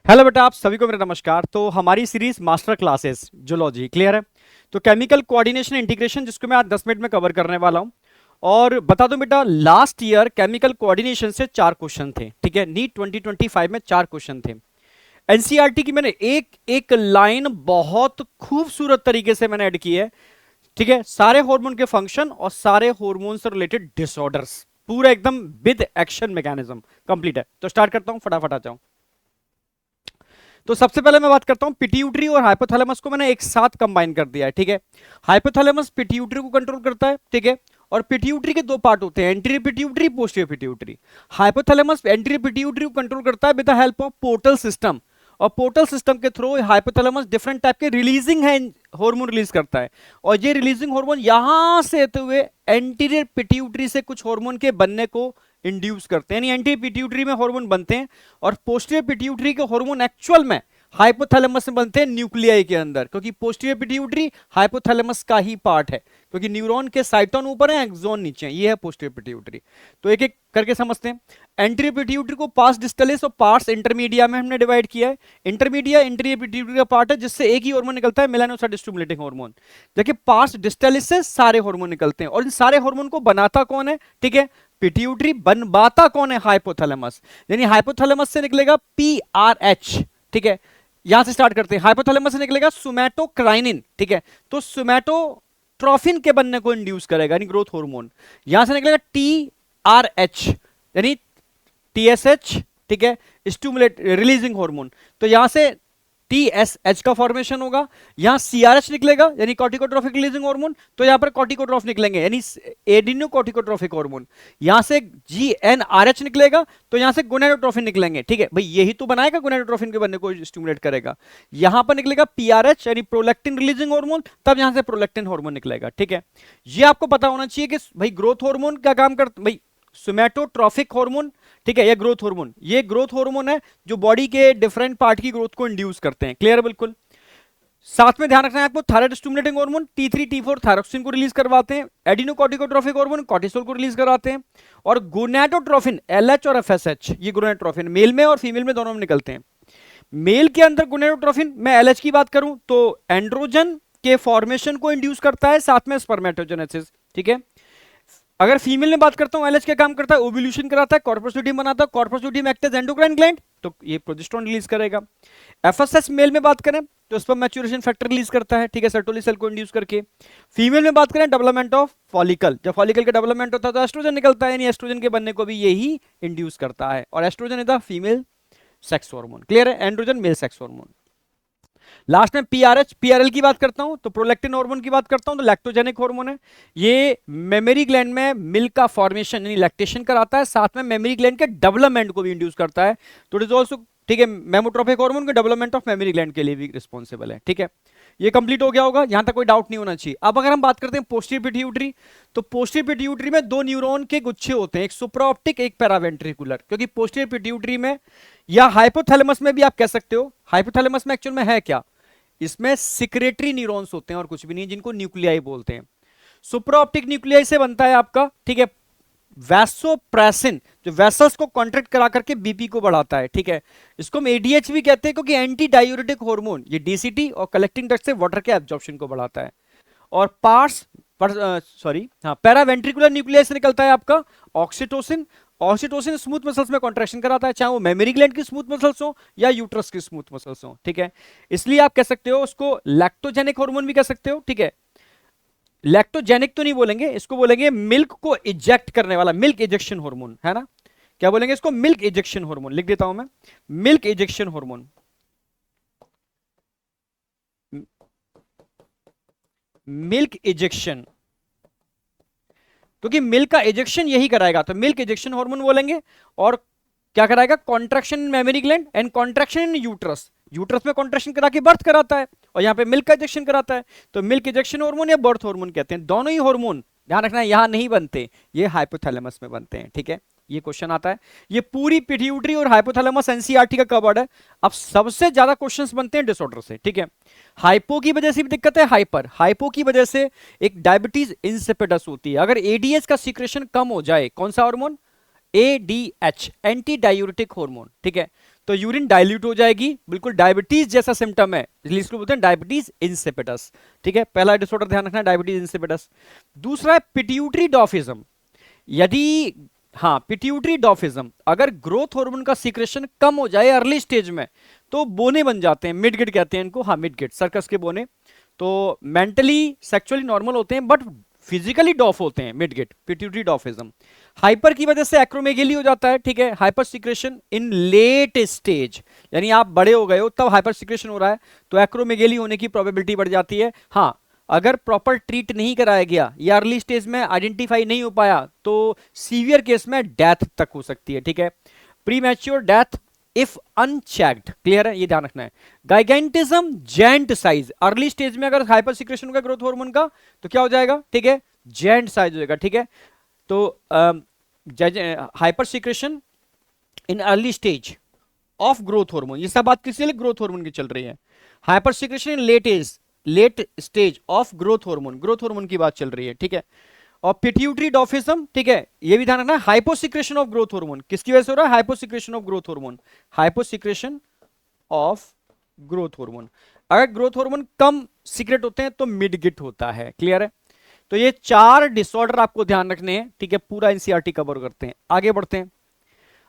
Hello बेटा, आप सभी को मेरा नमस्कार। तो हमारी series master classes zoology clear है। तो केमिकल कोऑर्डिनेशन इंटीग्रेशन जिसको मैं आज 10 मिनट में कवर करने वाला हूं। और बता दो बेटा, लास्ट ईयर केमिकल कोऑर्डिनेशन से 4 क्वेश्चन थे, ठीक है। नीट 2025 में 4 क्वेश्चन थे। एनसीईआरटी की मैंने एक एक लाइन बहुत खूबसूरत तरीके से मैंने ऐड की है, ठीक है। सारे हार्मोन के फंक्शन और सारे हार्मोन से रिलेटेड डिसऑर्डर्स, पूरा एकदम विद एक्शन मैकेनिज्म कंप्लीट है। तो स्टार्ट करता हूं, फटाफट आ जाऊं। तो सबसे पहले मैं बात करता हूं पिट्यूटरी और हाइपोथैलेमस को मैंने एक साथ कंबाइन कर दिया है, ठीक है। हाइपोथैलेमस पिट्यूटरी को कंट्रोल करता है, ठीक है। और पिट्यूटरी के 2 पार्ट होते हैं, anterior pituitary, posterior pituitary. Hypothalamus anterior pituitary को कंट्रोल करता है with the help of portal system. और पोर्टल सिस्टम के थ्रू हाइपोथैलेमस डिफरेंट टाइप के रिलीजिंग है हार्मोन रिलीज करता है। और ये रिलीजिंग हार्मोन यहां से आते हुए एंटीरियर पिट्यूटरी से कुछ हार्मोन के बनने को इंड्यूस करते हैं, यानी एंटीरियर पिट्यूटरी में हार्मोन बनते हैं। और पोस्टीरियर पिट्यूटरी के हार्मोन एक्चुअल में हाइपोथैलेमस में बनते हैं न्यूक्लियाई के अंदर, क्योंकि पोस्टीरियर पिट्यूटरी हाइपोथैलेमस का ही पार्ट है, क्योंकि न्यूरॉन के साइटोन ऊपर है, एक्सोन नीचे है। ये है पोस्टीरियर पिट्यूटरी। तो एक एक करके समझते हैं। एंटीरियर पिट्यूटरी को पार्ट्स डिस्टलिस और पार्ट्स इंटरमीडिया में हमने डिवाइड किया है। इंटरमीडिया एंटीरियर पिट्यूटरी का पार्ट है जिससे एक ही हार्मोन निकलता है, मेलानोसाइट स्टिमुलेटिंग हार्मोन। देखिए, पार्ट्स डिस्टलिस से सारे हार्मोन निकलते हैं, और इन सारे हार्मोन को बनाता कौन है, ठीक है। पिट्यूटरी बनवाता कौन है, हाइपोथैलेमस। यानी हाइपोथैलेमस से निकलेगा पीआरएच, ठीक है। यहां से स्टार्ट करते हैं। हाइपोथैलेमस से निकलेगा सोमैटोक्राइनिन, ठीक है। तो सोमैटोट्रोफिन के बनने को इंड्यूस करेगा, यानी ग्रोथ हार्मोन। यहां से निकलेगा टीआरएच, यानी टीएसएच, ठीक है, स्टिमुलेट रिलीजिंग हार्मोन। तो यहां से टीएसएच का फॉर्मेशन होगा। यहां सीआरएच निकलेगा, यानी कॉर्टिकोट्रोफिक रिलीजिंग हार्मोन। तो यहां पर कॉर्टिकोट्रोफ निकलेंगे, यानी एडिनो कॉर्टिकोट्रोफिक हार्मोन। यहां से जीएनआरएच निकलेगा, तो यहां से गोनाडोट्रोफिन निकलेंगे, ठीक है भाई। यही तो बनाएगा गोनाडोट्रोफिन के बनने को स्टिमुलेट करेगा। यहां पर निकलेगा पीआरएच, यानी प्रोलैक्टिन रिलीजिंग हार्मोन। तब यहां से प्रोलैक्टिन हार्मोन निकलेगा, ठीक है। ये आपको पता होना चाहिए कि भाई ग्रोथ हार्मोन क्या काम करता भाई, सोमैटोट्रोफिक हार्मोन, ठीक है। ये ग्रोथ हार्मोन, ये ग्रोथ हार्मोन है जो बॉडी के डिफरेंट पार्ट की ग्रोथ को इंड्यूस करते हैं। क्लियर है बिल्कुल। साथ में ध्यान रखना है आपको, thyroid stimulating hormone T3 T4 thyroxine को रिलीज करवाते हैं। एडिनोकॉर्टिकोट्रोफिक हार्मोन कॉर्टिसोल को रिलीज कराते हैं। और गोनाडोट्रोफिन LH और FSH, ये गोनाडोट्रोफिन मेल में और फीमेल में दोनों में निकलते हैं। मेल के अंदर गोनाडोट्रोफिन, मैं LH की बात करूं तो एंड्रोजन के फॉर्मेशन को इंड्यूस करता है, साथ में स्पर्मेटोजेनेसिस, ठीक है। अगर फीमेल में बात करता हूं, एलएच क्या काम करता है, ओव्यूलेशन कराता है, कॉर्पस ल्यूटियम बनाता है, corpus luteum act as endocrine gland, तो ये प्रोजेस्टेरोन रिलीज करेगा। एफएसएच मेल में बात करें तो स्पर्म मैच्योरेशन फैक्टर रिलीज करता है, ठीक है, सर्टोली सेल को इंड्यूस करके। फीमेल में बात करें, डेवलपमेंट ऑफ फॉलिकल, जब फॉलिकल का डेवलपमेंट होता है तो एस्ट्रोजन निकलता है, यानी एस्ट्रोजन के बनने को भी यही इंड्यूस करता है। और estrogen is the female sex hormone. Clear है, androgen male sex hormone. Last में पीआरएच पीआरएल की बात करता हूं तो प्रोलैक्टिन हार्मोन की बात करता हूं तो लैक्टोजेनिक हार्मोन है। ये मेमोरी ग्लैंड में मिल्क का फॉर्मेशन यानी लैक्टेशन कराता है, साथ में मेमोरी ग्लैंड के डेवलपमेंट को भी इंड्यूस करता है। तो इट इज ऑल्सो, ठीक है, मेमोट्रोपिक हार्मोन के डेवलपमेंट ऑफ मेमोरी ग्लैंड के लिए भी रिस्पॉन्सिबल है, ठीक है। ये कंप्लीट हो गया होगा, यहां तक कोई डाउट नहीं होना चाहिए। अब अगर हम बात करते हैं पोस्टीरियर पिट्यूटरी, तो पोस्टीरियर पिट्यूटरी में 2 न्यूरॉन के गुच्छे होते हैं, एक सुप्राऑप्टिक एक पैरावेंट्रिकुलर। क्योंकि पोस्टीरियर पिट्यूटरी में या हाइपोथैलेमस में भी आप कह सकते हो, हाइपोथैलेमस में एक्चुअल में है क्या, इसमें सिक्रेटरी न्यूरॉन्स होते हैं और कुछ भी नहीं, जिनको न्यूक्लियाई बोलते हैं। सुप्राऑप्टिक न्यूक्लियाई से बनता है आपका, ठीक है, वैसोप्रेसिन, जो वेसल्स को कॉन्ट्रैक्ट करा करके बीपी को बढ़ाता है, ठीक है। इसको हम एडीएच भी कहते हैं, क्योंकि एंटी डायूरेटिक हार्मोन, ये डीसीटी और कलेक्टिंग डक्ट से वाटर के एब्जॉर्प्शन को बढ़ाता है। और पार्ट्स सॉरी हाँ, पैरावेंट्रिकुलर न्यूक्लियस से निकलता है आपका ऑक्सीटोसिन। ऑक्सीटोसिन स्मूथ मसल्स में कॉन्ट्रैक्शन कराता है, चाहे वो मेमोरी ग्लैंड की स्मूथ मसल्स हो या यूट्रस की स्मूथ मसल्स हो, ठीक है। इसलिए आप कह सकते हो उसको लैक्टोजेनिक हार्मोन भी कह सकते हो, ठीक है। लैक्टोजेनिक तो नहीं बोलेंगे, इसको बोलेंगे मिल्क को इजेक्ट करने वाला, मिल्क इजेक्शन हार्मोन, है ना। क्या बोलेंगे इसको, मिल्क इजेक्शन हार्मोन, लिख देता हूं मैं, milk ejection hormone, milk ejection. क्योंकि मिल्क का इजेक्शन यही कराएगा, तो मिल्क इजेक्शन हार्मोन बोलेंगे। और क्या कराएगा, contraction in memory gland and contraction in uterus, uterus में कॉन्ट्रैक्शन करा के बर्थ कराता है, और यहां पे मिल्क का इजेक्शन कराता है। तो मिल्क इजेक्शन हार्मोन या बर्थ हार्मोन कहते हैं। दोनों ही हार्मोन ध्यान रखना है यहां नहीं बनते, ये हाइपोथैलेमस में बनते हैं, ठीक है। ये क्वेश्चन आता है। ये पूरी पिट्यूटरी और हाइपोथैलेमस एनसीईआरटी का कवर्ड है। अब सबसे ज्यादा क्वेश्चंस बनते हैं डिसऑर्डर से, ठीक है। हाइपो की वजह से भी दिक्कत है, हाइपर हाइपो की वजह से एक डायबिटीज इंसिपिडस होती है। अगर एडीएच का सीक्रेशन कम हो जाए, कौन सा hormone, ADH, anti diuretic hormone, ठीक है। तो यूरिन डाइल्यूट हो जाएगी, बिल्कुल डायबिटीज जैसा सिम्टम है, इसलिए इसको बोलते हैं डायबिटीज इंसिपिडस, ठीक है। पहला डिसऑर्डर ध्यान रखना है, डायबिटीज इंसिपिडस। दूसरा है पिट्यूटरी डॉर्फिज्म। यदि हाँ, पिट्यूटरी डॉर्फिज्म, अगर ग्रोथ हार्मोन का सीक्रेशन कम हो जाए अर्ली स्टेज में, तो बोने बन जाते हैं, मिडगिट कहते हैं इनको, हाँ मिडगिट, सर्कस के बोने। तो मेंटली सेक्सुअली नॉर्मल होते हैं बट फिजिकली डॉफ होते हैं, मिडगिट, पिट्यूटरी डॉर्फिज्म। हाइपर की वजह से एक्रोमेगेली हो जाता है, ठीक है, hyper secretion in late stage, यानी आप बड़े हो गए हो तब हाइपर सिक्रेशन हो रहा है, तो एक्रोमेगेली होने की प्रोबेबिलिटी बढ़ जाती है। हाँ, अगर प्रॉपर ट्रीट नहीं कराया गया या अर्ली स्टेज में आइडेंटिफाई नहीं हो पाया तो सीवियर केस में डेथ तक हो सकती है, ठीक है। Premature death if unchecked, clear है, ये ध्यान रखना है। Gigantism, gent size, early stage में अगर हाइपर सिक्रेशन होगा ग्रोथ हार्मोन का तो क्या हो जाएगा, ठीक है, जेंट साइज हो जाएगा, ठीक है। तो hyper secretion in early stage of growth hormone, ये सब बात किसके लिए, ग्रोथ हार्मोन की चल रही है। Hyper secretion in late stage of growth hormone, growth hormone की बात चल रही है, ठीक है। और पिट्यूटरी डॉर्फिज्म, ठीक है, ये भी ध्यान रखना है। हाइपोसिक्रेशन ऑफ ग्रोथ हार्मोन किसकी वजह से हो रहा है, hyposecretion of growth hormone, hyposecretion of growth hormone. अगर ग्रोथ हार्मोन कम सीक्रेट होते हैं तो मिडगिट होता है, क्लियर है। तो ये 4 डिसऑर्डर आपको ध्यान रखने हैं, ठीक है, पूरा एनसीईआरटी कवर करते हैं। आगे बढ़ते हैं।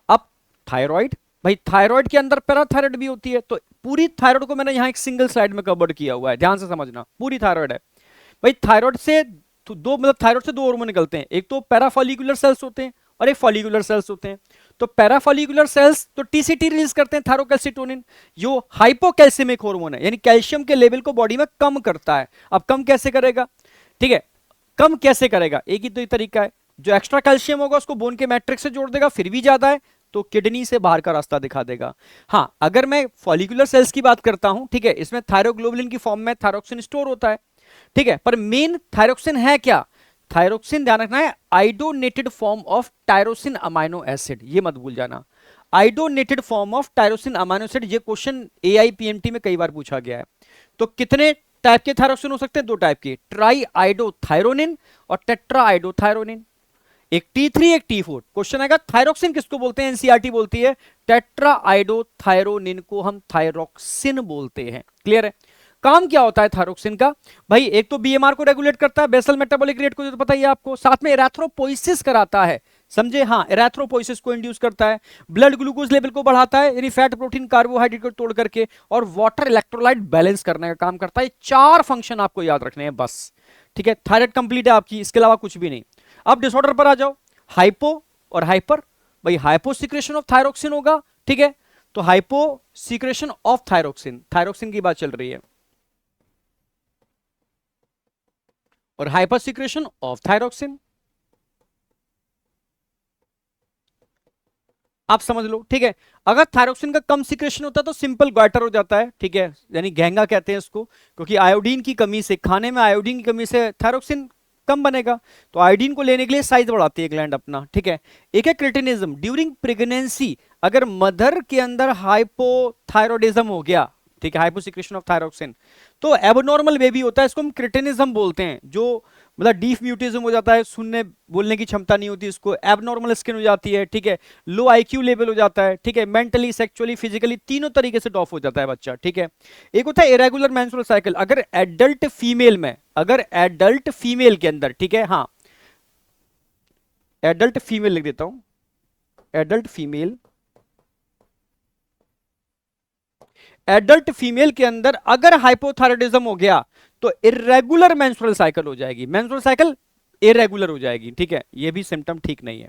अब थायराइड, भाई थायराइड के अंदर पैराथायराइड भी होती है, तो पूरी थायराइड को मैंने यहां एक सिंगल स्लाइड में कवर किया हुआ है, ध्यान से समझना, पूरी थायराइड है। भाई थायराइड से तो दो, मतलब थायराइड से 2 हार्मोन निकलते हैं, एक तो पैराफॉलिकुलर सेल्स होते हैं और एक फॉलिकुलर सेल्स होते हैं। तो पैराफॉलिकुलर सेल्स तो टीसीटी रिलीज करते हैं, थायरोकैल्सिटोनिन, जो हाइपोकैल्सिमिक हार्मोन है, यानी कैल्शियम के लेवल को बॉडी में कम करता है। अब कम कैसे करेगा, ठीक है, कम कैसे करेगा, एक ही तो तरीका है, जो एक्स्ट्रा कैल्शियम होगा उसको बोन के मैट्रिक्स से जोड़ देगा, फिर भी ज्यादा है तो किडनी से बाहर का रास्ता दिखा देगा। हाँ, अगर मैं फॉलिकुलर सेल्स की बात करता हूं, ठीक है, इसमें थायरोग्लोबुलिन की फॉर्म में थायरोक्सिन स्टोर होता है, ठीक है, पर मेन थायरोक्सिन है क्या, थायरोक्सिन ध्यान रखना है iodinated form of tyrosine amino acid, ये मत भूल जाना, iodinated form of tyrosine amino acid. ये क्वेश्चन एआईपीएमटी में कई बार पूछा गया है। तो कितने टाइप के थायरोक्सिन हो सकते हैं, 2 टाइप के, ट्राई आइडोथायरोनिन और टेट्रा आइडोथायरोनिन, एक T3 एक T4। क्वेश्चन आएगा थायरोक्सिन किसको बोलते हैं, एनसीईआरटी बोलती है टेट्रा आइडोथायरोनिन को हम थायरोक्सिन बोलते हैं, क्लियर है। काम क्या होता है थायरोक्सिन का, भाई एक तो बीएमआर को रेगुलेट करता है, बेसल मेटाबॉलिक रेट को तो पता ही है आपको, साथ में एरेथ्रोपोइसिस कराता है, समझे, हाँ, एरेथ्रोपोइसिस को इंड्यूस करता है, ब्लड ग्लूकोज लेवल को बढ़ाता है, यानी फैट प्रोटीन कार्बोहाइड्रेट को तोड़ करके, और वाटर इलेक्ट्रोलाइट बैलेंस करने का काम करता है। 4 फंक्शन आपको याद रखने हैं बस, ठीक है। थायराइड कंप्लीट है आपकी, इसके अलावा कुछ भी नहीं। अब डिसऑर्डर पर आ जाओ, हाइपो और हाइपर, भाई हाइपो सिक्रेशन ऑफ थायरोक्सिन होगा, ठीक है, तो hypo secretion of thyroxine, thyroxine की बात चल रही है, और हाइपर सिक्रेशन ऑफ थायरोक्सिन, आप समझ लो, ठीक है। अगर थायरोक्सिन का कम सिक्रेशन होता है तो सिंपल ग्वाइटर हो जाता है, ठीक है, यानी घेंगा कहते हैं इसको, क्योंकि आयोडीन की कमी से, खाने में आयोडीन की कमी से थायरोक्सिन कम बनेगा, तो आयोडीन को लेने के लिए साइज बढ़ाती है ग्लैंड अपना, ठीक है। एक है क्रिटिनिज्म, ड्यूरिंग प्रेगनेंसी अगर मदर के अंदर हाइपोथायरॉयडिज्म हो गया, ठीक है, हाइपोसिक्रेशन ऑफ थायरोक्सिन, तो एबनॉर्मल बेबी होता है, इसको हम क्रिटिनिज्म बोलते हैं, जो मतलब डीफ म्यूटिज्म हो जाता है, सुनने बोलने की क्षमता नहीं होती इसको, एबनॉर्मल स्किन हो जाती है, ठीक है, लो आईक्यू लेवल हो जाता है, ठीक है, मेंटली सेक्सुअली फिजिकली तीनों तरीके से डॉफ हो जाता है बच्चा, ठीक है। एक होता है इरेगुलर मेंस्ट्रुअल साइकिल, अगर एडल्ट फीमेल में, अगर एडल्ट फीमेल के अंदर, ठीक है, हाँ, एडल्ट फीमेल लिख देता हूं, एडल्ट फीमेल, एडल्ट फीमेल के अंदर अगर हाइपोथायरॉयडिज्म हो गया तो इरेगुलर मेंस्ट्रुअल साइकिल हो जाएगी, मेंस्ट्रुअल साइकिल इरेगुलर हो जाएगी, ठीक है, ये भी सिम्टम ठीक नहीं है।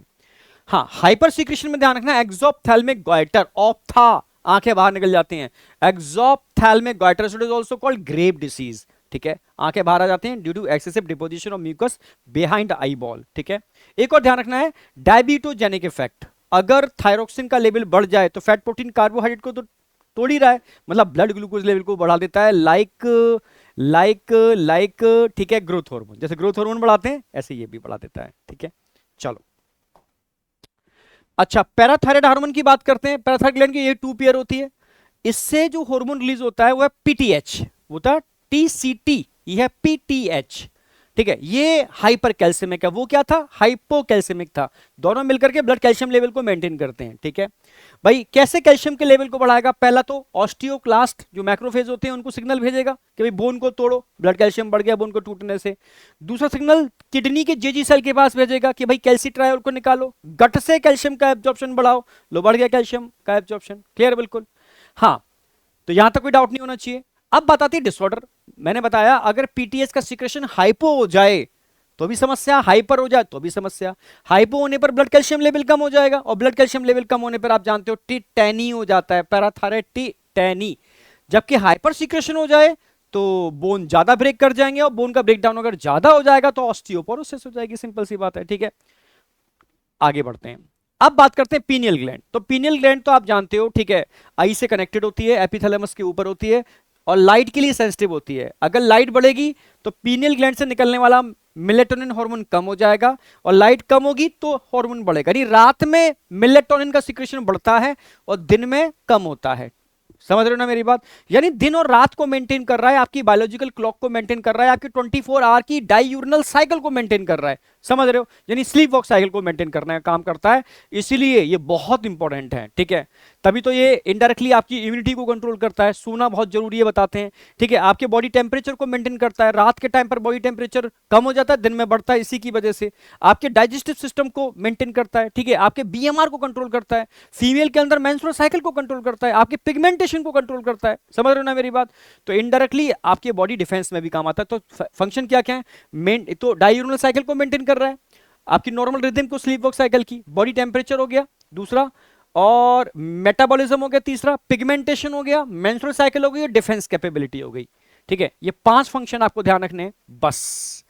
हाँ, हाइपर सिक्रेशन में ध्यान रखना, एक्सोप्थेल्मिक गॉइटर, ऑप्था, आंखें बाहर निकल जाती हैं, exophthalmic goitre, it is also called grave disease, ठीक है, आंखें बाहर आ जाती हैं due to excessive deposition of mucus behind eye ball, ठीक है। एक और ध्यान रखना है, डायबिटोजेनिक इफेक्ट, अगर थायरोक्सिन का लेवल बढ़ जाए तो फैट प्रोटीन कार्बोहाइड्रेट को तो तोड़ ही रहा है, मतलब ब्लड ग्लूकोज लेवल को बढ़ा देता है, लाइक ठीक है, ग्रोथ हार्मोन, जैसे ग्रोथ हार्मोन बढ़ाते हैं ऐसे ये भी बढ़ा देता है, ठीक है। चलो, अच्छा, पैराथायराइड हार्मोन की बात करते हैं। पैराथायराइड ग्लैंड की ये 2 पेयर होती है, इससे जो हार्मोन रिलीज होता है वो है पीटीएच, वो था टीसीटी, ये है पीटीएच, ठीक है, ये हाइपर कैल्सियमिक है, वो क्या था, हाइपोकैल्सियमिक था। दोनों मिलकर के ब्लड कैल्शियम लेवल को मेंटेन करते हैं। ठीक है भाई, कैसे कैल्शियम के लेवल को बढ़ाएगा, पहला तो ऑस्टियोक्लास्ट जो मैक्रोफेज होते हैं उनको सिग्नल भेजेगा कि भाई बोन को तोड़ो, ब्लड कैल्शियम बढ़ गया बोन को टूटने से। दूसरा सिग्नल किडनी के जेजी सेल के पास भेजेगा कि भाई कैल्सीट्रायोल को निकालो, गट से कैल्शियम का एब्जॉर्प्शन बढ़ाओ, लो बढ़ गया कैल्शियम का एब्जॉर्प्शन। क्लियर बिल्कुल, हाँ, तो यहां तक कोई डाउट नहीं होना चाहिए। अब बताती है डिसऑर्डर। मैंने बताया अगर पीटीएस का सिक्रेशन हाइपो हो जाए तो भी समस्या, हाइपर हो जाए तो भी समस्या। हाइपो होने पर ब्लड कैल्शियम लेवल कम हो जाएगा, और ब्लड कैल्शियम लेवल कम होने पर आप जानते हो टिटैनी हो जाता है, पैराथायराइड टिटैनी। जबकि हाइपर सिक्रेशन हो जाए तो बोन ज्यादा ब्रेक कर जाएंगे, और बोन का ब्रेकडाउन अगर ज्यादा हो जाएगा तो ऑस्टियोपोरोसिस हो जाएगी, सिंपल सी बात है। ठीक है, आगे बढ़ते हैं। अब बात करते हैं पीनियल ग्लैंड। तो पीनियल ग्लैंड तो आप जानते हो, ठीक है, आई से कनेक्टेड होती है, एपिथैलेमस के ऊपर होती है, और लाइट के लिए सेंसिटिव होती है। अगर लाइट बढ़ेगी तो पीनियल ग्लैंड से निकलने वाला मेलेटोनिन हार्मोन कम हो जाएगा, और लाइट कम होगी तो हार्मोन बढ़ेगा। यानी रात में मेलेटोनिन का सिक्रेशन बढ़ता है और दिन में कम होता है। समझ रहे हो ना मेरी बात, यानी दिन और रात को मेंटेन कर रहा है, आपकी बायोलॉजिकल क्लॉक को मेंटेन कर रहा है, आपकी 24 आवर की डाईयूरनल साइकिल को मेंटेन कर रहा है। समझ रहे हो, यानी स्लीप वॉक साइकिल को मेंटेन करने का काम करता है, इसीलिए ये बहुत इंपॉर्टेंट है। ठीक है, तभी तो ये इनडायरेक्टली आपकी इम्यूनिटी को कंट्रोल करता है। सोना बहुत जरूरी है बताते हैं। ठीक है, आपके बॉडी टेम्परेचर को मेंटेन करता है, रात के टाइम पर बॉडी टेम्परेचर कम हो जाता है, दिन में बढ़ता है, इसी की वजह से आपके डाइजेस्टिव सिस्टम को मेंटेन करता है। ठीक है, आपके बीएमआर को कंट्रोल करता है, फीमेल के अंदर मेंस्ट्रुअल साइकिल को कंट्रोल करता है, आपके पिगमेंटेशन को कंट्रोल करता है। समझ रहे हो ना मेरी बात, तो इनडायरेक्टली आपके बॉडी डिफेंस में भी काम आता है। तो फंक्शन क्या क्या है, तो डाययूरनल साइकिल को मेंटेन कर रहा है, आपकी नॉर्मल रिदम को, स्लीप वॉक साइकिल की, बॉडी टेम्परेचर हो गया दूसरा, और मेटाबॉलिज्म हो गया तीसरा, पिगमेंटेशन हो गया, मेंस्ट्रुअल साइकिल हो गई, डिफेंस कैपेबिलिटी हो गई। ठीक है, ये 5 फंक्शन आपको ध्यान रखने हैं बस।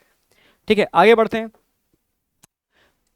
ठीक है, आगे बढ़ते हैं।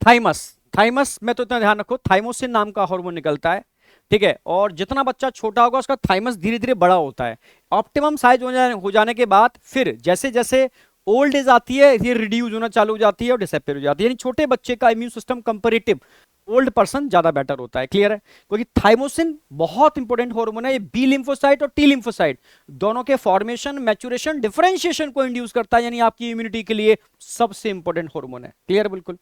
थाइमस, थाइमस में तो इतना ध्यान रखो, थाइमोसिन नाम का हार्मोन निकलता है। ठीक है, और जितना बच्चा छोटा होगा उसका थाइमस धीरे धीरे बड़ा होता है। ऑप्टिमम साइज हो जाने के बाद फिर जैसे जैसे ओल्ड एज आती है ये रिड्यूस होना चालू हो जाती है और डिसअपीयर हो जाती है। यानी छोटे बच्चे का immune system comparative old person ज्यादा बेटर होता है। क्लियर है, क्योंकि थाइमोसिन बहुत इंपॉर्टेंट हार्मोन है, ये बी लिम्फोसाइट और टी लिम्फोसाइट दोनों के फॉर्मेशन, मैच्योरेशन, डिफरेंशिएशन को इंड्यूस करता है, यानी आपकी इम्यूनिटी के लिए सबसे इंपॉर्टेंट हार्मोन है। क्लियर बिल्कुल।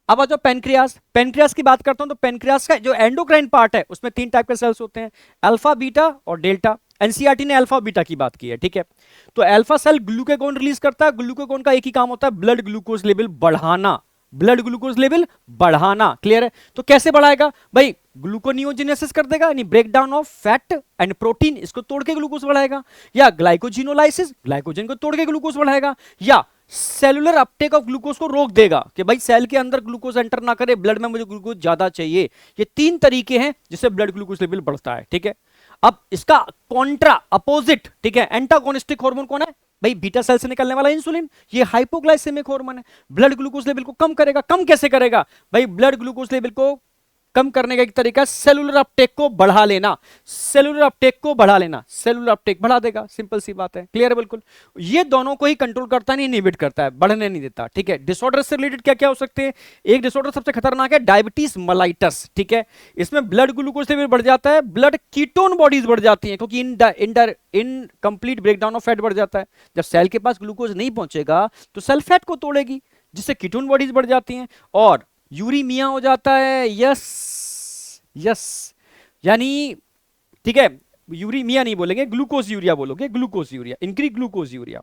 अब आ जाओ पेनक्रियास। पेनक्रियास की बात करता हूं तो पेनक्रियास का जो एंडोक्राइन पार्ट है उसमें 3 टाइप के सेल्स होते हैं, अल्फा, बीटा और डेल्टा। एनसीईआरटी ने अल्फा बीटा की बात की है। ठीक है, तो अल्फा सेल ग्लूकागोन रिलीज करता है, ग्लूकागोन का एक ही काम होता है, ब्लड ग्लूकोज लेवल बढ़ाना, ब्लड ग्लूकोज लेवल बढ़ाना। क्लियर है, तो कैसे बढ़ाएगा भाई, ग्लूकोनियोजेनेसिस कर देगा, यानी break down of fat and protein, इसको तोड़ के ग्लूकोज बढ़ाएगा, या ग्लाइकोजिनोलाइसिस, ग्लाइकोजन को तोड़ के ग्लूकोज बढ़ाएगा, या सेलुलर अपटेक ऑफ ग्लूकोज को रोक देगा कि भाई सेल के अंदर ग्लूकोज एंटर ना करे, ब्लड में मुझे ग्लूकोज ज्यादा चाहिए। ये 3 तरीके हैं जिससे ब्लड ग्लूकोज लेवल बढ़ता है। ठीक है, अब इसका कॉन्ट्रा अपोजिट, ठीक है, एंटागोनिस्टिक हार्मोन कौन है भाई, बीटा सेल से निकलने वाला इंसुलिन। ये हाइपोग्लाइसेमिक हार्मोन है, ब्लड ग्लूकोज लेवल को कम करेगा। कम कैसे करेगा भाई, ब्लड ग्लूकोज लेवल को कम करने का एक तरीका सेलुलर अपटेक को बढ़ा लेना, सेलुलर अपटेक को बढ़ा लेना, सेलुलर अपटेक बढ़ा देगा, सिंपल सी बात है। क्लियर है बिल्कुल, ये दोनों को ही कंट्रोल करता नहीं, इनहिबिट करता है, बढ़ने नहीं देता। ठीक है, डिसऑर्डर से रिलेटेड क्या क्या हो सकते हैं, एक डिसऑर्डर सबसे खतरनाक है डायबिटीज मेलाइटस। ठीक है, इसमें ब्लड ग्लूकोज लेवल बढ़ जाता है, ब्लड कीटोन बॉडीज बढ़ जाती हैं, क्योंकि इनकंप्लीट ब्रेकडाउन ऑफ फैट बढ़ जाता है। जब सेल के पास ग्लूकोज नहीं पहुंचेगा तो सेल फैट को तोड़ेगी, जिससे कीटोन बॉडीज बढ़ जाती हैं, और यूरीमिया हो जाता है। यस यस, यानी ठीक है, यूरीमिया नहीं बोलेंगे, ग्लूकोज यूरिया बोलोगे, glucose urea, increase glucose urea,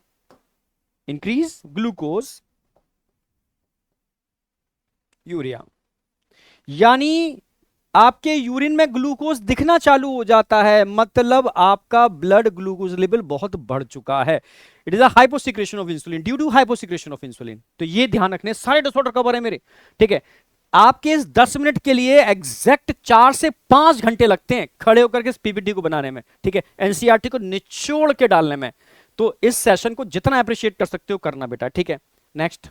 increase glucose urea, यानी आपके यूरिन में ग्लूकोज दिखना चालू हो जाता है, मतलब आपका ब्लड ग्लूकोज लेवल बहुत बढ़ चुका है। It is a hyposecretion of insulin, due to hyposecretion of insulin. तो ये ध्यान रखने, सारे डिसऑर्डर कवर है मेरे। ठीक है, आपके इस 10 मिनट के लिए एग्जैक्ट 4 से 5 घंटे लगते हैं खड़े होकर के इस पीपीटी को बनाने में। ठीक है, एनसीईआरटी को निचोड़ के डालने में। तो इस सेशन को जितना अप्रिशिएट कर सकते हो करना बेटा। ठीक है, नेक्स्ट।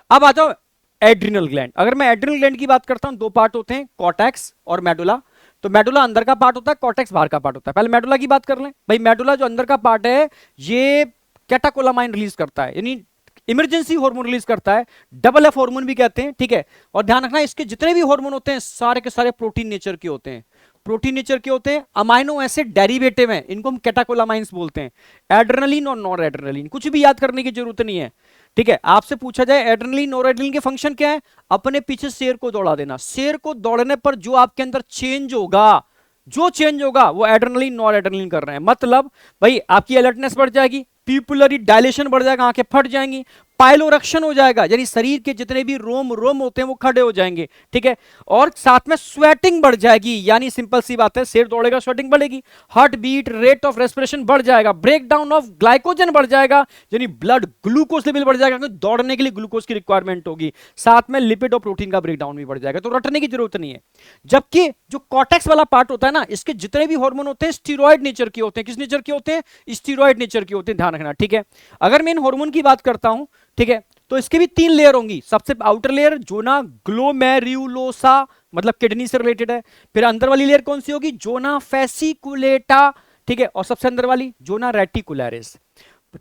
अब आ जाओ एड्रिनल ग्लैंड। अगर मैं एड्रिनल ग्लैंड की बात करता हूं, 2 पार्ट होते हैं, कॉर्टेक्स और मेडुला। तो मेडुला अंदर का पार्ट होता है, कॉर्टेक्स बाहर का पार्ट होता है। पहले मेडुला की बात कर लें भाई। मेडुला जो अंदर का पार्ट है ये कैटाकोलामाइन रिलीज करता है, यानी इमरजेंसी हार्मोन रिलीज करता है, डबल एफ हार्मोन भी कहते हैं। ठीक है, और ध्यान रखना इसके जितने भी हार्मोन होते हैं सारे के सारे प्रोटीन नेचर के होते हैं। प्रोटीन नेचर के होते हैं, अमाइनो एसिड डेरिवेटिव हैं, इनको हम कैटाकोलामाइंस बोलते हैं। एड्रेनलिन और नॉर एड्रेनलिन, कुछ भी याद करने की जरूरत नहीं है, ठीक है। आपसे पूछा जाए एड्रेनलिन नॉर एड्रेनलिन के फंक्शन क्या है, अपने पीछे शेर को दौड़ा देना। शेर को दौड़ने पर जो आपके अंदर चेंज होगा, जो चेंज होगा वो एड्रेनलिन नॉर एड्रेनलिन कर रहे हैं। मतलब भाई आपकी अलर्टनेस बढ़ जाएगी, पीपुलरी डायलेशन बढ़ जाएगा, आंखें फट जाएंगी, पाइलोरक्शन हो जाएगा, यानी शरीर के जितने भी रोम रोम होते हैं वो खड़े हो जाएंगे, ठीक है। और साथ में स्वेटिंग बढ़ जाएगी, यानी सिंपल सी बात है, शेर दौड़ेगा स्वेटिंग बढ़ेगी, heart beat, rate of respiration बढ़ जाएगा, ब्रेक डाउन ऑफ ग्लाइकोजन बढ़ जाएगा, यानी ब्लड ग्लूकोज लेवल बढ़ जाएगा, क्योंकि दौड़ने के लिए ग्लूकोज की रिक्वायरमेंट होगी। साथ में लिपिड और प्रोटीन का ब्रेक डाउन भी बढ़ जाएगा, तो रटने की जरूरत नहीं है। जबकि जो कॉर्टेक्स वाला पार्ट होता है ना, इसके जितने भी हार्मोन होते हैं स्टीरॉयड नेचर के होते हैं। किस नेचर के होते हैं? स्टीरॉयड नेचर के होते हैं, ध्यान रखना, ठीक है। अगर मैं इन हार्मोन की बात करता हूं, ठीक है, तो इसके भी 3 लेयर होंगी। सबसे आउटर लेयर जोना ग्लोमेरुलोसा, मतलब किडनी से रिलेटेड है। फिर अंदर वाली लेयर कौन सी होगी? जोना फेसिकुलेटा, ठीक है। और सबसे अंदर वाली जोना रेटिकुलरिस,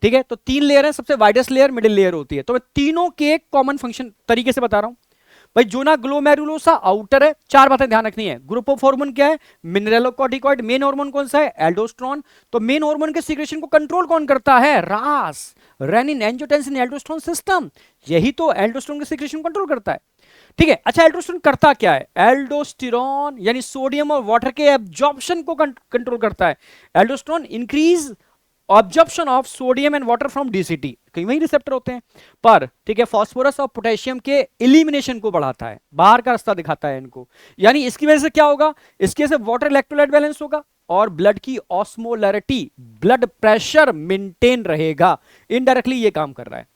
ठीक है। तो 3 लेयर है, सबसे वाइडेस्ट लेयर मिडिल लेयर होती है। तो मैं तीनों के कॉमन फंक्शन तरीके से बता रहा हूं। भाई जोना ग्लोमेरुलोसा आउटर है, 4 बातें ध्यान रखनी है। ग्रुप ऑफ हार्मोन क्या है? मिनरलोकॉर्टिकॉइड। मेन हार्मोन कौन सा है? एल्डोस्टेरोन। तो मेन हार्मोन के सीक्रेशन को कंट्रोल कौन करता है? रास, रेनिन एंजियोटेंसिन एल्डोस्टेरोन सिस्टम, यही तो एल्डोस्टेरोन के सीक्रेशन को कंट्रोल करता है, ठीक है। अच्छा, एल्डोस्टेरोन करता क्या है? एल्डोस्टेरोन यानी सोडियम और वाटर के एब्जॉर्प्शन को कंट्रोल करता है। Aldosterone increase absorption of sodium and water from DCT, कहीं वही रिसेप्टर होते हैं पर, ठीक है। फास्फोरस और पोटेशियम के एलिमिनेशन को बढ़ाता है, बाहर का रास्ता दिखाता है इनको। यानी इसकी वजह से क्या होगा? इसकी वजह से वाटर इलेक्ट्रोलाइट बैलेंस होगा और ब्लड की ऑस्मोलैरिटी, ब्लड प्रेशर मेंटेन रहेगा। इनडायरेक्टली ये काम कर रहा है।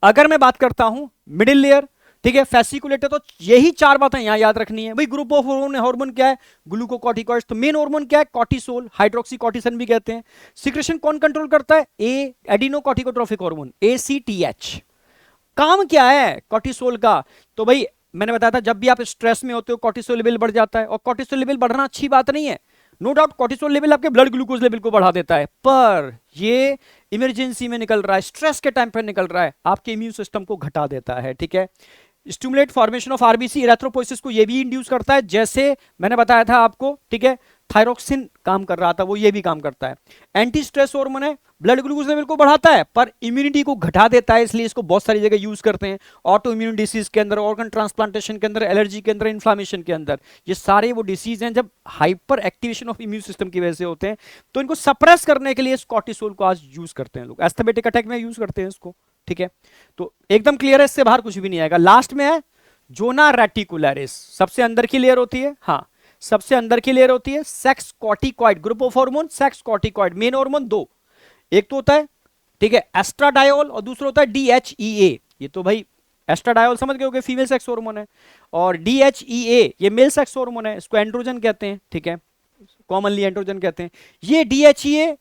अगर मैं बात करता हूं मिडिल लेयर, ठीक है, फेसिकुलेटर, तो यही 4 बातें यहां याद रखनी है। भाई ग्रुप ऑफ हार्मोन क्या है? ग्लूकोकॉर्टिकॉइड्स। तो मेन हार्मोन क्या है? कॉर्टिसोल, हाइड्रोक्सीकॉर्टिसन भी कहते हैं। सीक्रेशन कौन कंट्रोल करता है? एडिनोकॉर्टिकोट्रोफिक हार्मोन, एसीटीएच। काम क्या है कॉर्टिसोल का? तो भाई मैंने बताया था, जब भी आप स्ट्रेस में होते हो कॉर्टिसोल लेवल बढ़ जाता है, और कॉर्टिसोल लेवल बढ़ना अच्छी बात नहीं है, नो डाउट। कॉर्टिसोल लेवल आपके ब्लड ग्लूकोज लेवल को बढ़ा देता है, पर ये इमरजेंसी में निकल रहा है, स्ट्रेस के टाइम पर निकल रहा है, आपके इम्यून सिस्टम को घटा देता है, ठीक है। Stimulate formation of RBC, erythropoiesis को ये भी इंड्यूस करता है, जैसे मैंने बताया था आपको, ठीक है। थायरोक्सिन काम कर रहा था, वो ये भी काम करता है। एंटी स्ट्रेस हार्मोन है, ब्लड ग्लूकोज लेवल को बढ़ाता है पर इम्यूनिटी को घटा देता है, इसलिए इसको बहुत सारी जगह यूज करते हैं। ऑटो इम्यून डिसीज के अंदर, ऑर्गन ट्रांसप्लांटेशन के अंदर, एलर्जी के अंदर, इन्फ्लामेशन के अंदर, ये सारे वो डिसीज हैं जब hyper activation of immune system की वजह से होते हैं। तो इनको सप्रेस करने के लिए इस कॉर्टिसोल को आज यूज करते हैं लोग, एस्थेमेटिक अटैक में यूज करते हैं इसको, ठीक है। तो एकदम क्लियर है, इससे बाहर कुछ भी नहीं आएगा। लास्ट में है जोना रेटिकुलरिस, सबसे अंदर की लेयर होती है, हाँ सबसे अंदर की लेयर होती है। Sex corticoid, group of hormone sex corticoid, main hormone 2, एक तो होता है, ठीक है, एस्ट्राडायोल, और दूसरा होता है डीएचईए। ये तो भाई एस्ट्राडायोल समझ गए होगे, फीमेल सेक्स हार्मोन है, और डीएचईए ये मेल सेक्स हार्मोन है, इसको एंड्रोजन कहते हैं, ठीक है, कॉमनली एंड्रोजन कहते हैं। ये डीएचईए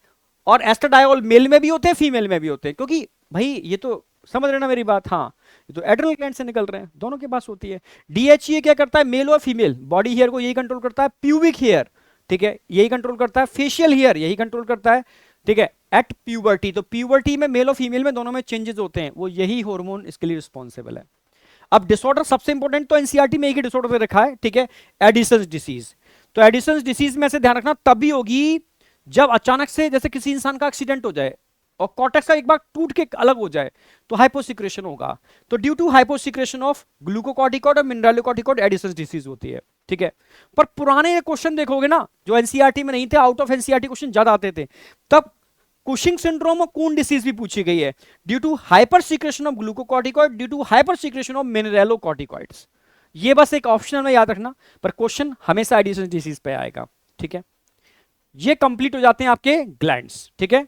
और एस्ट्राडायोल मेल में भी होते हैं, फीमेल में भी होते हैं, क्योंकि भाई ये तो समझ रहे ना मेरी बात, हाँ ये तो एड्रिनल ग्लैंड से निकल रहे हैं, दोनों के पास होती है। डीएचईए क्या करता है? मेल और फीमेल बॉडी हेयर को यही कंट्रोल करता है, प्यूबिक हेयर, ठीक है, यही कंट्रोल करता है, फेशियल हेयर यही कंट्रोल करता है, ठीक है, एट प्यूबर्टी। तो प्यूबर्टी में मेल और फीमेल में दोनों में चेंजेस होते हैं, वो यही हार्मोन इसके लिए रिस्पॉन्सिबल है। अब डिसऑर्डर सबसे इंपॉर्टेंट तो एनसीईआरटी में एक ही डिसऑर्डर दे रखा है, ठीक है, एडिसन्स डिसीज। तो एडिसन्स डिसीज में से ध्यान रखना तभी होगी जब अचानक से जैसे किसी इंसान का एक्सीडेंट हो जाए और कॉर्टेक्स का एक बार टूट के अलग हो जाए तो हाइपोसिक्रेशन होगा। तो due to hyposecretion of glucocorticoid और मिनरलोकॉर्टिकॉइड एडिसन्स डिसीज होती है, ठीक है। पर पुराने क्वेश्चन देखोगे ना जो एनसीईआरटी में नहीं थे, आउट ऑफ एनसीईआरटी क्वेश्चन ज्यादा आते थे, तब कुशिंग सिंड्रोम और कून डिसीज भी पूछी गई है, due to hyper secretion of glucocorticoid, due to hyper secretion of mineralocorticoids. ये बस एक ऑप्शनल में याद रखना, पर क्वेश्चन हमेशा एडिसन्स डिसीज पे आएगा, ठीक है। ये कंप्लीट हो जाते हैं आपके ग्लैंड्स, ठीक है।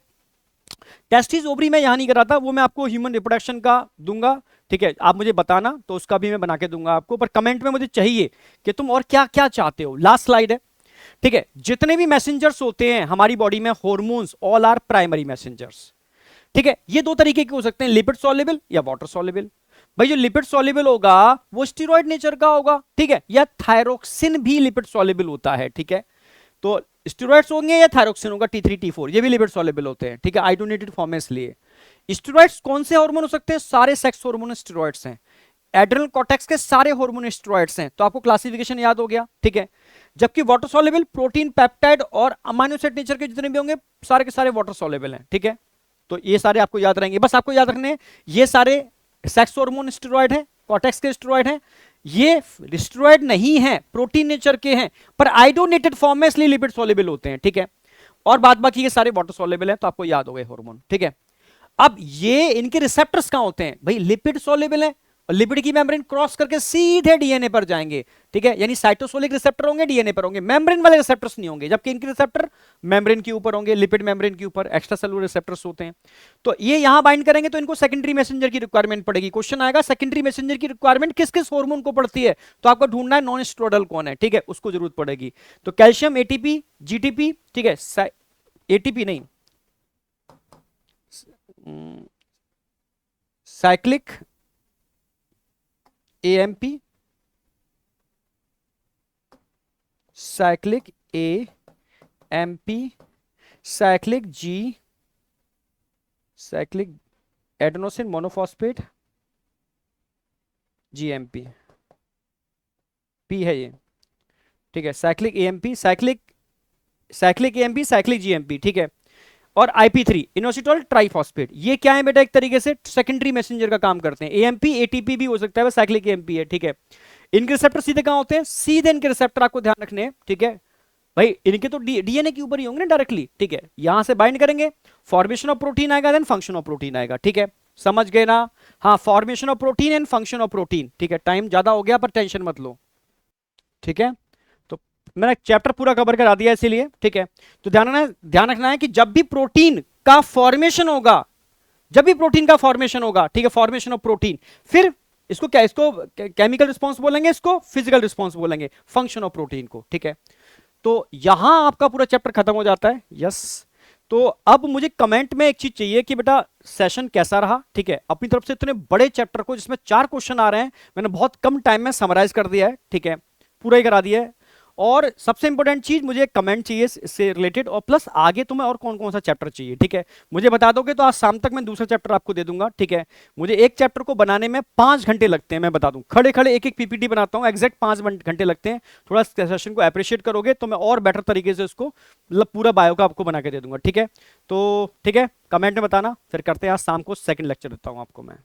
टेस्टिस ओवरी में यहां नहीं करा था, वो मैं आपको ह्यूमन रिप्रोडक्शन का दूंगा, ठीक है, आप मुझे बताना तो उसका भी मैं बना के दूंगा आपको, पर कमेंट में मुझे चाहिए कि तुम और क्या क्या चाहते हो। लास्ट स्लाइड है, ठीक है। जितने भी मैसेंजर्स होते हैं हमारी बॉडी में, hormones all are primary messengers, ठीक है। ये 2 तरीके के हो सकते हैं, लिपिड सॉल्युबल या वाटर सॉल्युबल। भाई जो लिपिड सॉल्युबल होगा वो स्टेरॉइड नेचर का होगा, ठीक है, या थायरोक्सिन भी लिपिड सॉल्युबल होता है, ठीक है। तो स्टेरॉइड्स होंगे या थायरोक्सिन होगा, T3 T4 ये भी लिपिड सॉल्युबल होते हैं, ठीक है, आइसोनेटेड फॉर्म में। इसलिए स्टेरॉइड्स कौन से हार्मोन हो सकते हैं? सारे सेक्स हार्मोन स्टेरॉइड्स हैं। एड्रेनल कॉर्टेक्स के सारे हार्मोन स्टेरॉइड्स हैं, तो आपको क्लासिफिकेशन याद हो गया, ठीक है। जबकि वाटर सॉल्युबल प्रोटीन, पेप्टाइड और अमाइनो एसिड नेचर के जितने भी होंगे सारे के सारे वाटर सॉल्युबल हैं, ठीक है। तो ये सारे आपको याद रहेंगे, बस आपको याद रखने ये सारे सेक्स हार्मोन स्टेरॉइड हैं, कॉर्टेक्स के स्टेरॉइड हैं। ये स्टेरॉइड नहीं है, प्रोटीन नेचर के हैं, पर आइडोनेटेड फॉर्म में, इसलिए लिपिड सॉल्युबल होते हैं, ठीक है। और बाद बाकी ये सारे वाटर सॉल्युबल हैं, तो आपको याद हो गए हार्मोन, ठीक है। अब ये इनके रिसेप्टर्स कहां होते हैं भाई, लिपिड सॉल्युबल है, और लिपिड की मेम्ब्रेन क्रॉस करके सीधे डीएनए पर जाएंगे, ठीक है। यानी साइटोसोलिक रिसेप्टर होंगे, डीएनए पर होंगे, मेम्ब्रेन वाले रिसेप्टर्स नहीं होंगे, जबकि इनके रिसेप्टर मेम्ब्रेन के ऊपर होंगे, लिपिड मेम्ब्रेन के ऊपर एक्स्ट्रा सेलुलर रिसेप्टर्स होते हैं। तो ये यहां बाइंड करेंगे तो इनको सेकेंडरी मैसेंजर की रिक्वायरमेंट पड़ेगी। क्वेश्चन आएगा सेकेंडरी मैसेंजर की रिक्वायरमेंट किस किस हार्मोन को पड़ती है, तो आपको ढूंढना है नॉन स्टेरॉइडल कौन है, ठीक है, उसको जरूरत पड़ेगी। तो कैल्शियम एटीपी, जीटीपी, ठीक है, एटीपी नहीं, cyclic AMP, cyclic AMP, cyclic G, cyclic adenosine monophosphate, GMP, P है ये, ठीक है। Cyclic AMP, cyclic AMP, cyclic GMP, ठीक है। और IP3 इनोसिटोल ट्राइफॉस्फेट, ये क्या है बेटा, एक तरीके से सेकेंडरी मैसेंजर का काम करते हैं। एएमपी एटीपी भी हो सकता है, साइक्लिक एएमपी है, ठीक है। इनके रिसेप्टर सीधे कहां होते हैं, सीधे इनके रिसेप्टर आपको ध्यान रखने हैं, ठीक है भाई। इनके तो डीएनए के ऊपर ही होंगे ना डायरेक्टली, ठीक है। यहां से बाइंड करेंगे, फॉर्मेशन ऑफ प्रोटीन आएगा, देन फंक्शन ऑफ प्रोटीन आएगा, ठीक है। समझ गए ना, हाँ, formation of protein and function of protein, ठीक है। टाइम ज्यादा हो गया पर टेंशन मत लो, ठीक है। तो मैंने चैप्टर पूरा कवर करा दिया इसीलिए, ठीक है। तो ध्यान रखना है कि जब भी प्रोटीन का फॉर्मेशन होगा, जब भी प्रोटीन का फॉर्मेशन होगा, ठीक है, फॉर्मेशन ऑफ प्रोटीन, फिर इसको क्या, इसको केमिकल रिस्पांस बोलेंगे, इसको फिजिकल रिस्पांस बोलेंगे, फंक्शन ऑफ प्रोटीन को, ठीक है। तो यहां आपका पूरा चैप्टर खत्म हो जाता है, यस। तो अब मुझे कमेंट में एक चीज चाहिए कि बेटा सेशन कैसा रहा, ठीक है। अपनी तरफ से इतने बड़े चैप्टर को जिसमें 4 क्वेश्चन आ रहे हैं, मैंने बहुत कम टाइम में समराइज कर दिया है, ठीक है, पूरा ही करा दिया है। और सबसे इंपॉर्टेंट चीज, मुझे कमेंट चाहिए इससे रिलेटेड, और प्लस आगे तुम्हें और कौन कौन सा चैप्टर चाहिए, ठीक है। मुझे बता दोगे तो आज शाम तक मैं दूसरा चैप्टर आपको दे दूंगा, ठीक है। मुझे एक चैप्टर को बनाने में 5 घंटे लगते हैं, मैं बता दूं, खड़े खड़े एक एक पीपीटी बनाता हूं, एग्जैक्ट 5 घंटे लगते हैं। थोड़ा सेशन को अप्रिशिएट करोगे तो मैं और बेटर तरीके से उसको, मतलब पूरा बायो का आपको बना के दे दूंगा, ठीक है। तो ठीक है, कमेंट में बताना, फिर करते हैं आज शाम को सेकंड लेक्चर देता हूं आपको मैं।